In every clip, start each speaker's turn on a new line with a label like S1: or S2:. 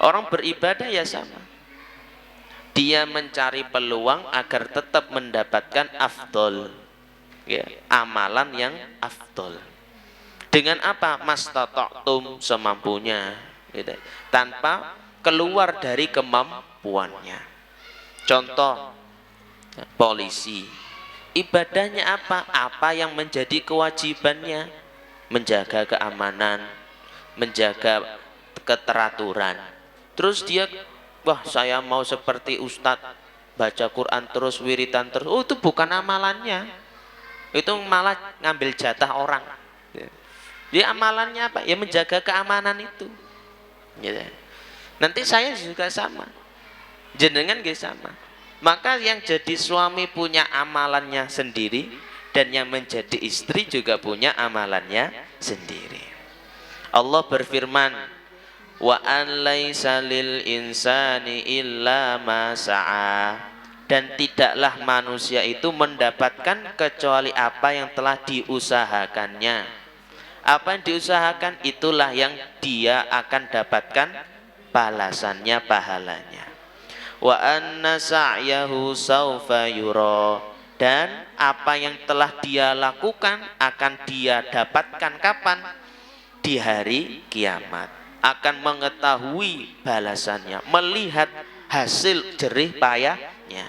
S1: Orang beribadah ya sama. Dia mencari peluang agar tetap mendapatkan afdol, ya, amalan yang afdol. Dengan apa? Mastata'tum, semampunya, gitu. Tanpa keluar dari kemampuannya. Contoh, polisi, ibadahnya apa? Apa yang menjadi kewajibannya? Menjaga keamanan, menjaga keteraturan. Terus dia, wah saya mau seperti ustadz, baca Quran terus, wiridan terus. Oh, itu bukan amalannya, itu malah ngambil jatah orang. Dia amalannya apa? Ya menjaga keamanan itu. Nanti saya juga sama, jenengan juga sama. Maka yang jadi suami punya amalannya sendiri, dan yang menjadi istri juga punya amalannya sendiri. Allah berfirman, wa an laisa lil insani illa ma sa'a, dan tidaklah manusia itu mendapatkan kecuali apa yang telah diusahakannya. Apa yang diusahakan itulah yang dia akan dapatkan balasannya, pahalanya. Wa anna sa'yahu sawfa yura, dan apa yang telah dia lakukan akan dia dapatkan kapan? Di hari kiamat, akan mengetahui balasannya, melihat hasil jerih payahnya.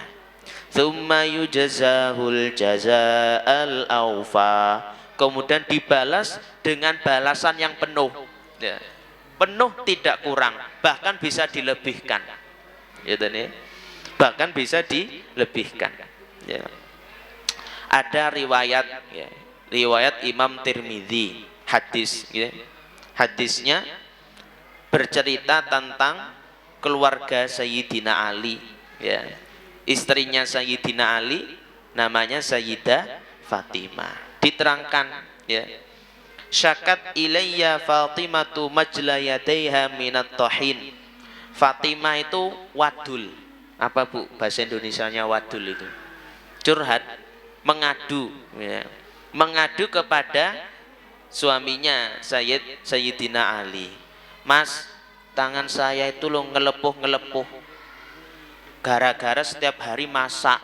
S1: Tsumma yujazahul jazaa'al awfa, kemudian dibalas dengan balasan yang penuh, ya, penuh tidak kurang, bahkan bisa dilebihkan, gitu nih, bahkan bisa dilebihkan, ya. Ada riwayat, ya, riwayat Imam Tirmidzi, hadis, ya. Hadisnya bercerita tentang keluarga Sayyidina Ali, ya. Istrinya Sayyidina Ali namanya Sayyidah Fatimah. Diterangkan, ya, syakat ilayya Fatimatu majlayadaiha minat tohin. Fatimah itu wadul. Apa bu bahasa Indonesianya wadul itu? Curhat, mengadu, ya. Mengadu kepada suaminya Sayyidina Ali. Mas, tangan saya itu lo ngelepuh gara-gara setiap hari masak,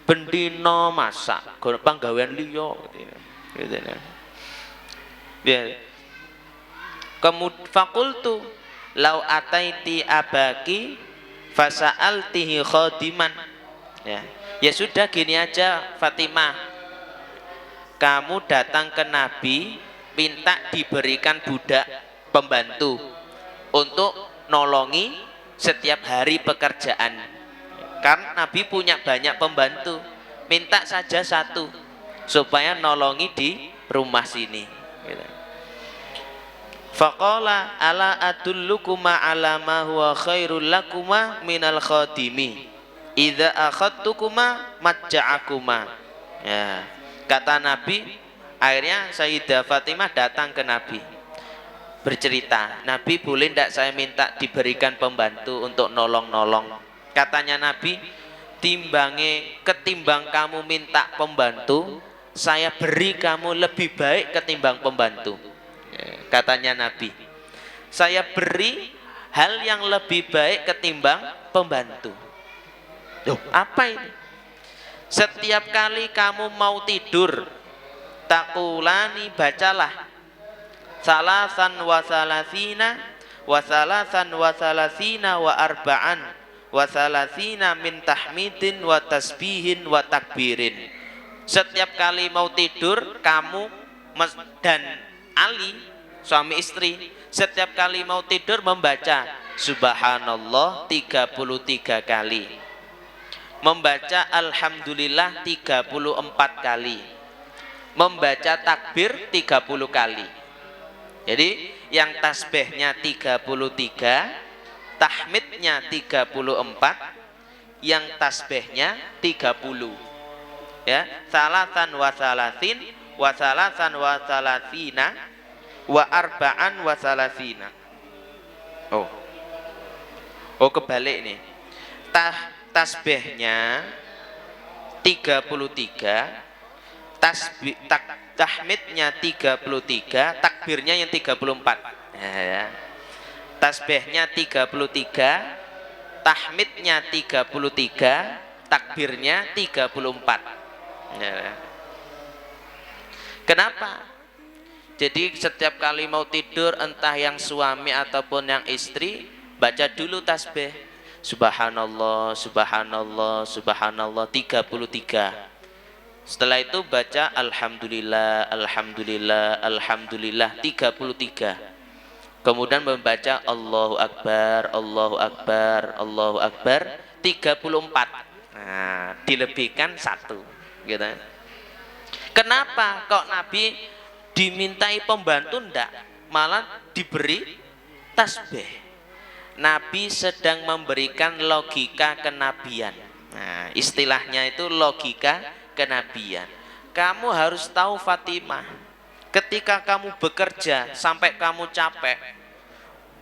S1: bendino masak, panggawean liya, gitu. Ya. Kemudian fakultu lau ataiti abaki fasa'altihi khadiman. Ya. Ya sudah, gini aja Fatimah, kamu datang ke Nabi minta diberikan budak pembantu untuk nolongi setiap hari pekerjaan. Karena Nabi punya banyak pembantu, minta saja satu supaya nolongi di rumah sini. Faqala ala adullukuma ala ma huwa khairul lakuma minal khadimi idza akhadtukuma majja'akuma. Ya, kata Nabi, akhirnya Sayyidah Fatimah datang ke Nabi bercerita, Nabi boleh tidak saya minta diberikan pembantu untuk nolong-nolong. Katanya Nabi, ketimbang kamu minta pembantu, saya beri kamu lebih baik ketimbang pembantu. Katanya Nabi, saya beri hal yang lebih baik ketimbang pembantu. Loh, apa ini? Setiap kali kamu mau tidur, takulani, bacalah salasan wa salasina wa salasan wa salasina wa arba'an wa salasina min tahmidin wa tasbihin wa takbirin. Setiap kali mau tidur, kamu dan Ali, suami istri, setiap kali mau tidur membaca subhanallah 33 kali, membaca alhamdulillah 34 kali, membaca takbir 30 kali. Jadi yang tasbihnya 33, tahmidnya 34, yang tasbihnya 30. Ya, salatan wa salasin wa salasan wa salasina wa arba'an wa salasina. Oh kebalik nih. Tasbihnya 33, tahmidnya 33, takbirnya yang 34. Ya. tasbihnya 33, tahmidnya 33, takbirnya 34. Ya. Kenapa? Jadi setiap kali mau tidur, entah yang suami ataupun yang istri, baca dulu tasbih subhanallah, subhanallah, subhanallah 33. Setelah itu baca alhamdulillah, alhamdulillah, alhamdulillah 33. Kemudian membaca Allahu Akbar, Allahu Akbar, Allahu Akbar 34. Nah, dilebihkan 1 gitu. Kenapa kok Nabi dimintai pembantu ndak, malah diberi tasbih? Nabi sedang memberikan logika kenabian. Nah, istilahnya itu logika kenabian. Kamu harus tahu Fatimah, ketika kamu bekerja sampai kamu capek,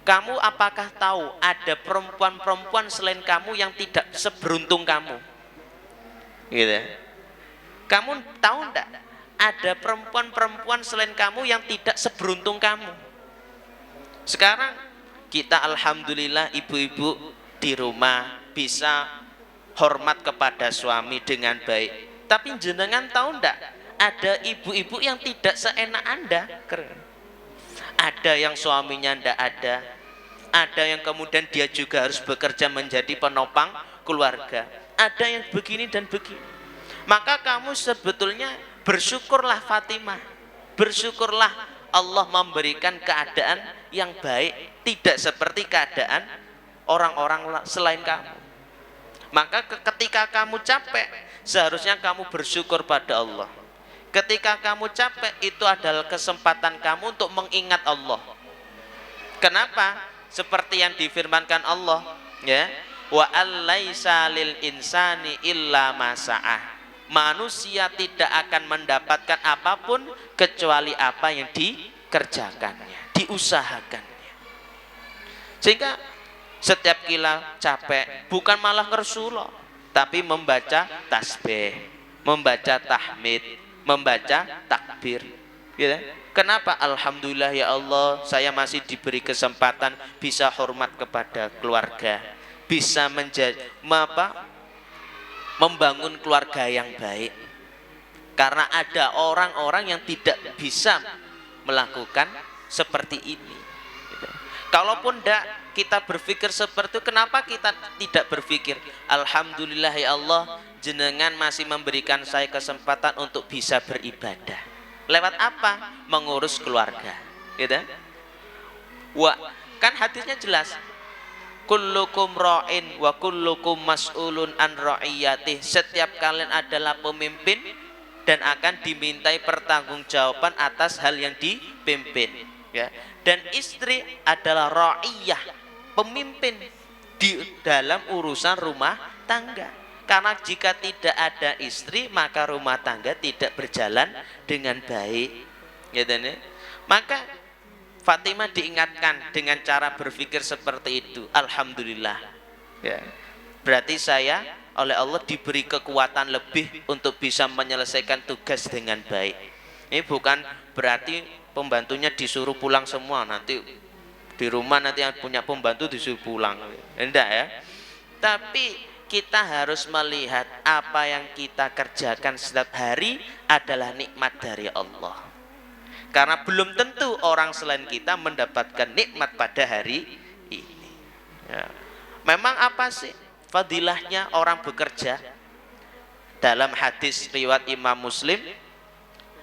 S1: kamu apakah tahu ada perempuan-perempuan selain kamu yang tidak seberuntung kamu? Gitu. Kamu tahu enggak? Ada perempuan-perempuan selain kamu yang tidak seberuntung kamu. Sekarang kita alhamdulillah ibu-ibu di rumah bisa hormat kepada suami dengan baik. Tapi jenengan tahu enggak? Ada ibu-ibu yang tidak seenak Anda. Ada yang suaminya enggak ada. Ada yang kemudian dia juga harus bekerja menjadi penopang keluarga. Ada yang begini dan begini. Maka kamu sebetulnya bersyukurlah Fatimah, bersyukurlah Allah memberikan keadaan yang baik, tidak seperti keadaan orang-orang selain kamu. Maka ketika kamu capek, seharusnya kamu bersyukur pada Allah. Ketika kamu capek, itu adalah kesempatan kamu untuk mengingat Allah. Kenapa? Seperti yang difirmankan Allah, ya, wa allaisa lil insani illa ma sa'ah. Manusia tidak akan mendapatkan apapun kecuali apa yang dikerjakannya, diusahakannya. Sehingga setiap kita capek bukan malah ngersulo, tapi membaca tasbih, membaca tahmid, membaca takbir. Gitu. Kenapa? Alhamdulillah ya Allah, saya masih diberi kesempatan bisa hormat kepada keluarga, bisa membangun keluarga yang baik. Karena ada orang-orang yang tidak bisa melakukan seperti ini. Kalaupun tidak kita berpikir seperti itu, kenapa kita tidak berpikir alhamdulillah ya Allah, jenengan masih memberikan saya kesempatan untuk bisa beribadah. Lewat apa? Mengurus keluarga. Gitu? Kan hadisnya jelas. Kullukum ra'in wa kullukum mas'ulun an ra'iyatih. Setiap kalian adalah pemimpin dan akan dimintai pertanggungjawaban atas hal yang dipimpin, ya. Dan istri adalah ra'iyah, pemimpin di dalam urusan rumah tangga. Karena jika tidak ada istri, maka rumah tangga tidak berjalan dengan baik, gitu nih. Maka Fatimah diingatkan dengan cara berpikir seperti itu. Alhamdulillah, ya. Berarti saya oleh Allah diberi kekuatan lebih untuk bisa menyelesaikan tugas dengan baik. Ini bukan berarti pembantunya disuruh pulang semua, nanti di rumah nanti yang punya pembantu disuruh pulang. Enggak ya. Tapi kita harus melihat apa yang kita kerjakan setiap hari adalah nikmat dari Allah. Karena belum tentu orang selain kita mendapatkan nikmat pada hari ini, ya. Memang apa sih fadilahnya orang bekerja? Dalam hadis riwayat Imam Muslim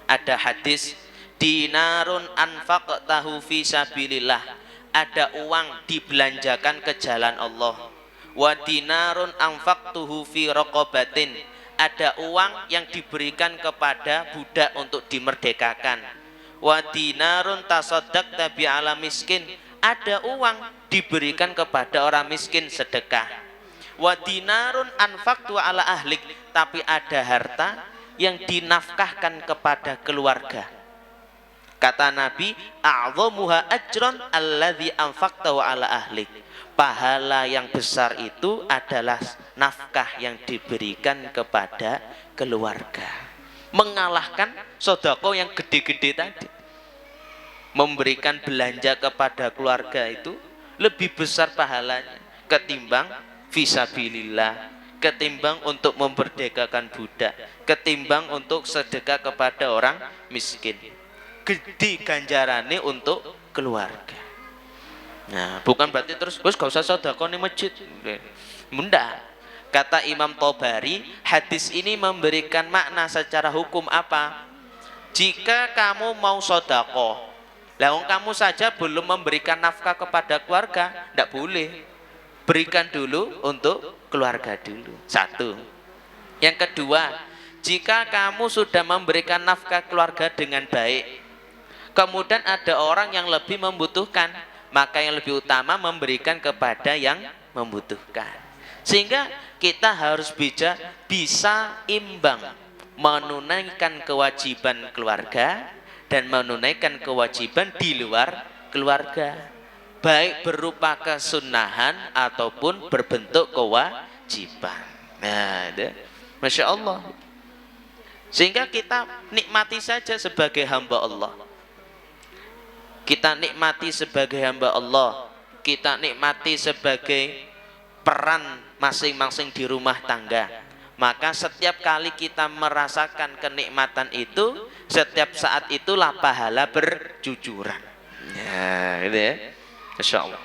S1: ada hadis, dinarun anfaqtahu fi sabilillah, ada uang dibelanjakan ke jalan Allah. Wa dinarun anfaqtuhu fi raqabatin, ada uang yang diberikan kepada budak untuk dimerdekakan. Wa dinarun tasaddaqta bi ala miskin, ada uang diberikan kepada orang miskin sedekah. Wa dinarun anfaqtu ala ahlik, tapi ada harta yang dinafkahkan kepada keluarga. Kata Nabi, a'dhamuha ajran alladzi anfaqtahu ala ahlik. Pahala yang besar itu adalah nafkah yang diberikan kepada keluarga, mengalahkan sedekah yang gede-gede tadi. Memberikan belanja kepada keluarga itu lebih besar pahalanya ketimbang fisabilillah, ketimbang untuk memperdekakan budak, ketimbang untuk sedekah kepada orang miskin. Gede ganjarannya untuk keluarga. Nah, bukan berarti terus gak usah sedekah di masjid. Bunda, kata Imam Tobari, hadis ini memberikan makna secara hukum apa? Jika kamu mau sedekah, kamu saja belum memberikan nafkah kepada keluarga, tidak boleh. Berikan dulu untuk keluarga dulu. Satu. Yang kedua, jika kamu sudah memberikan nafkah keluarga dengan baik, kemudian ada orang yang lebih membutuhkan, maka yang lebih utama memberikan kepada yang membutuhkan. Sehingga kita harus bisa imbang menunaikan kewajiban keluarga dan menunaikan kewajiban di luar keluarga, baik berupa kesunahan ataupun berbentuk kewajiban. Nah, Masya Allah. Sehingga kita nikmati saja sebagai hamba Allah. Kita nikmati sebagai hamba Allah. Kita nikmati sebagai peran masing-masing di rumah tangga. Maka setiap kali kita merasakan kenikmatan itu, setiap saat itulah pahala berjujuran. Ya, gitu ya. Masya Allah.